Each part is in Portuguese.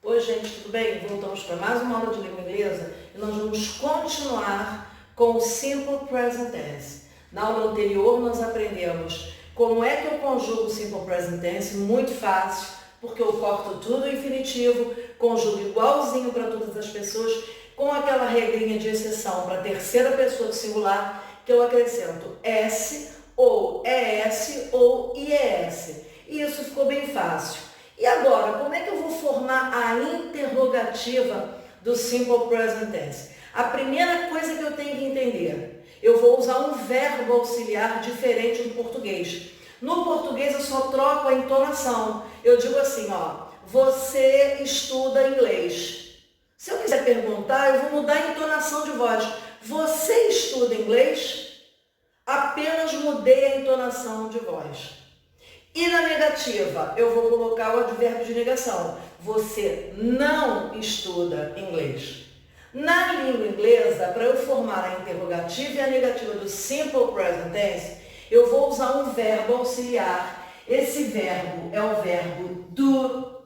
Oi gente, tudo bem? Voltamos para mais uma aula de língua inglesa e nós vamos continuar com o Simple Present Tense. Na aula anterior nós aprendemos como é que eu conjugo o Simple Present Tense, muito fácil, porque eu corto tudo infinitivo, conjugo igualzinho para todas as pessoas, com aquela regrinha de exceção para a terceira pessoa do singular, que eu acrescento S ou ES ou IES. E isso ficou bem fácil. E agora, como é que eu vou formar a interrogativa do Simple Present Tense? A primeira coisa que eu tenho que entender, eu vou usar um verbo auxiliar diferente do português. No português eu só troco a entonação. Eu digo assim, ó, você estuda inglês. Se eu quiser perguntar, eu vou mudar a entonação de voz. Você estuda inglês? Apenas mudei a entonação de voz. E na negativa, eu vou colocar o advérbio de negação. Você não estuda inglês. Na língua inglesa, para eu formar a interrogativa e a negativa do Simple Present Tense, eu vou usar um verbo auxiliar. Esse verbo é o verbo do,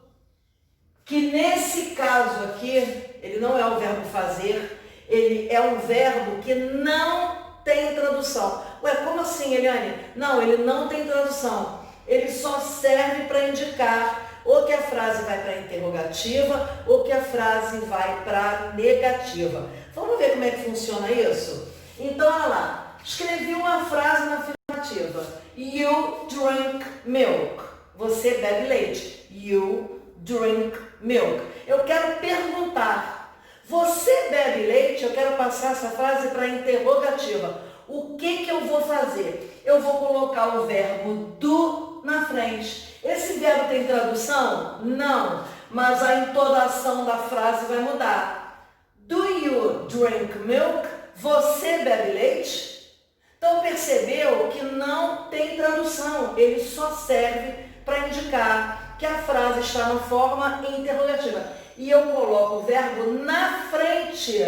que nesse caso aqui, ele não é o verbo fazer, ele é um verbo que não tem tradução. Ué, como assim, Eliane? Não, ele não tem tradução. Ele só serve para indicar ou que a frase vai para a interrogativa ou que a frase vai para a negativa. Vamos ver como é que funciona isso? Então, olha lá. Escrevi uma frase na afirmativa. You drink milk. Você bebe leite. You drink milk. Eu quero perguntar. Você bebe leite? Eu quero passar essa frase para a interrogativa. O que eu vou fazer? Eu vou colocar o verbo do na frente. Esse verbo tem tradução? Não, mas a entonação da frase vai mudar. Do you drink milk? Você bebe leite? Então percebeu que não tem tradução, ele só serve para indicar que a frase está na forma interrogativa. E eu coloco o verbo na frente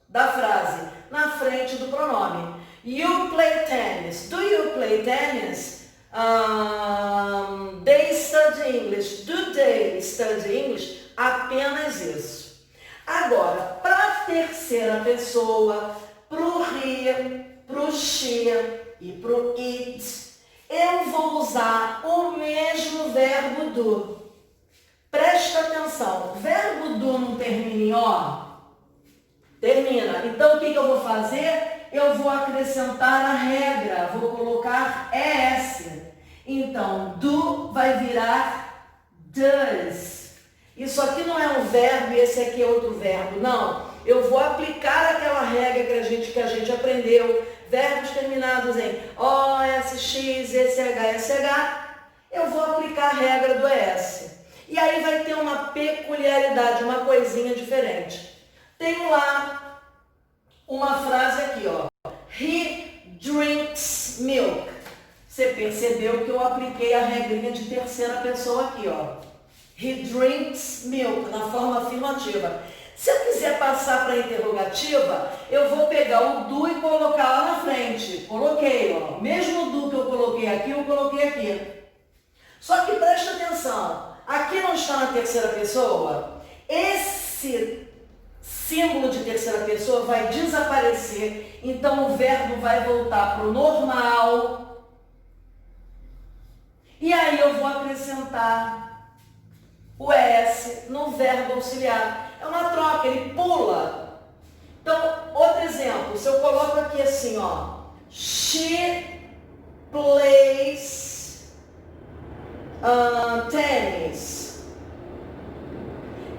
da frase, na frente do pronome. You play tennis. Do you play tennis? They study English. Do they study English? Apenas isso. Agora, para a terceira pessoa, pro he, pro she e pro it, eu vou usar o mesmo verbo do. Presta atenção, o verbo do não termina em ó? Termina. Então, o que eu vou fazer? Eu vou acrescentar a regra, vou colocar ES. Então, do vai virar does. Isso aqui não é um verbo e esse aqui é outro verbo, não. Eu vou aplicar aquela regra que a gente aprendeu, verbos terminados em O, S, X, SH, SH. Eu vou aplicar a regra do ES. E aí vai ter uma peculiaridade, uma coisinha diferente. Tenho lá uma frase aqui, ó. He drinks milk. Você percebeu que eu apliquei a regrinha de terceira pessoa aqui, ó. He drinks milk, na forma afirmativa. Se eu quiser passar para a interrogativa, eu vou pegar o do e colocar lá na frente. Coloquei, ó. Mesmo do que eu coloquei aqui, eu coloquei aqui. Só que presta atenção. Aqui não está na terceira pessoa. Esse símbolo de terceira pessoa vai desaparecer, então o verbo vai voltar para o normal. E aí eu vou acrescentar o ES no verbo auxiliar. É uma troca, ele pula. Então, outro exemplo, se eu coloco aqui assim, ó. She plays tennis.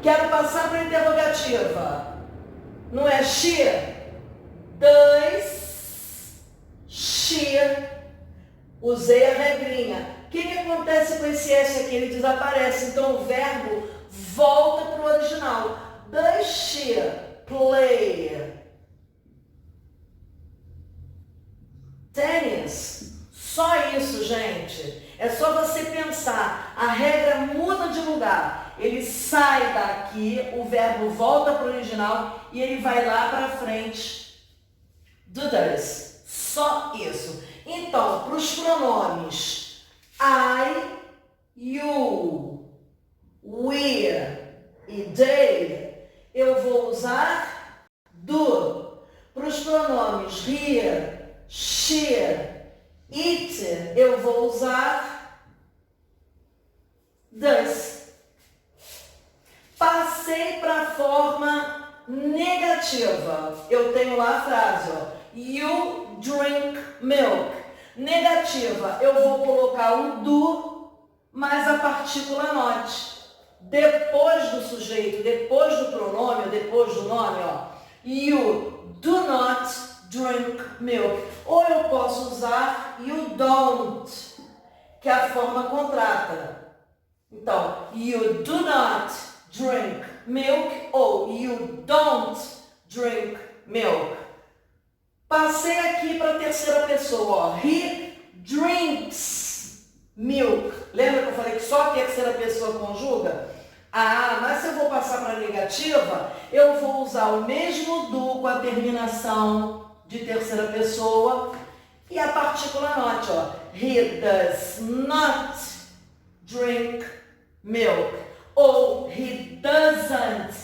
Quero passar para a interrogativa. Não é she? Does she? Usei a regrinha. O que acontece com esse S aqui? Ele desaparece. Então o verbo volta para o original. Does she play tennis? Só isso, gente. É só você pensar. A regra muda de lugar. Ele sai daqui, o verbo volta para o original e ele vai lá para frente do does. Só isso. Então, para os pronomes I, you, we e does. Passei para a forma negativa. Eu tenho lá a frase, ó, you drink milk. Negativa, eu vou colocar o do mais a partícula not. Depois do sujeito, depois do pronome, depois do nome, ó, you do not drink milk. Ou eu posso usar you don't, que é a forma contrata. Então, you do not drink milk ou you don't drink milk. Passei aqui para a terceira pessoa, ó. He drinks milk. Lembra que eu falei que só a terceira pessoa conjuga? Ah, mas se eu vou passar para a negativa, eu vou usar o mesmo do com a terminação de terceira pessoa e a partícula not, ó. He does not drink milk. Ou he doesn't.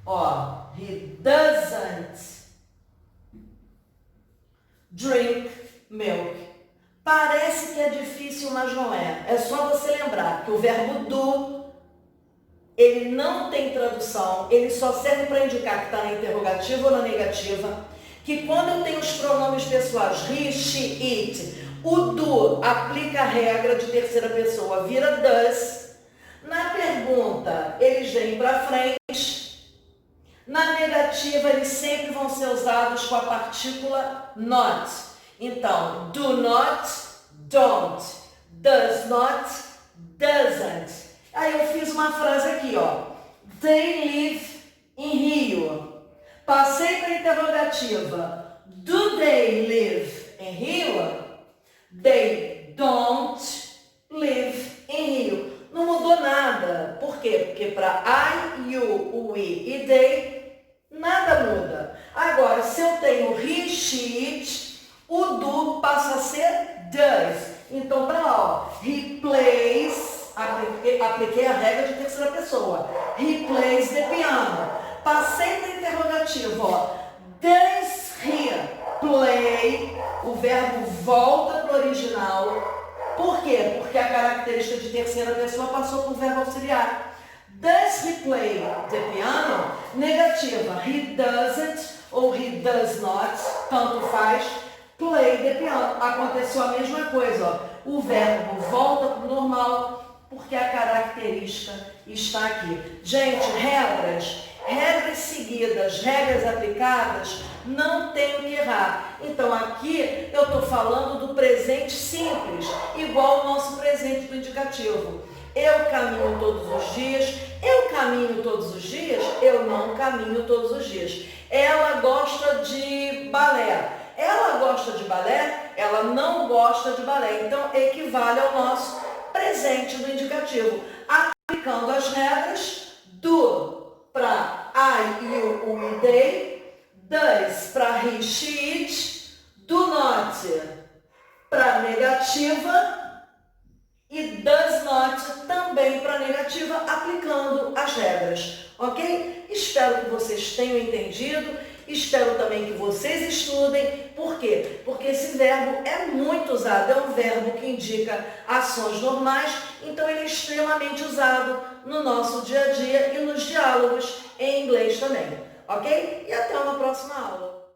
Ó, he doesn't drink milk. Parece que é difícil, mas não é. É só você lembrar que o verbo do, ele não tem tradução, ele só serve para indicar que está na interrogativa ou na negativa. Que quando eu tenho os pronomes pessoais he, she, it, o do aplica a regra de terceira pessoa, vira does. Na pergunta, eles vêm para frente. Na negativa, eles sempre vão ser usados com a partícula not. Então, do not, don't. Does not, doesn't. Aí eu fiz uma frase aqui, ó. They live in Rio. Passei para a interrogativa. Do they live in Rio? They don't live in Rio. Não mudou nada. Por quê? Porque para I, you, we e they, nada muda. Agora, se eu tenho he, she, it, o do passa a ser does. Então, para lá, ó, he plays, apliquei a regra de terceira pessoa. He plays the piano. Passei para interrogativo, ó. Does he play? O verbo volta para o original. Por quê? Porque a característica de terceira pessoa passou para o verbo auxiliar. Does he play the piano? Negativa. He doesn't ou he does not, tanto faz, play the piano. Aconteceu a mesma coisa, ó. O verbo volta para o normal porque a característica está aqui. Gente, regras seguidas, regras aplicadas, não tem o que errar. Então aqui eu estou falando do presente simples, igual o nosso presente do indicativo. Eu caminho todos os dias, eu caminho todos os dias, eu não caminho todos os dias. Ela gosta de balé, ela gosta de balé, ela não gosta de balé. Então equivale ao nosso presente do indicativo, aplicando as regras do para I, you, we, they, does para he, she, it, do not para negativa e does not também para negativa, aplicando as regras, ok? Espero que vocês tenham entendido, espero também que vocês estudem. Por quê? Porque esse verbo é muito usado, é um verbo que indica ações normais, então ele é extremamente usado no nosso dia a dia e nos diálogos em inglês também, ok? E até uma próxima aula.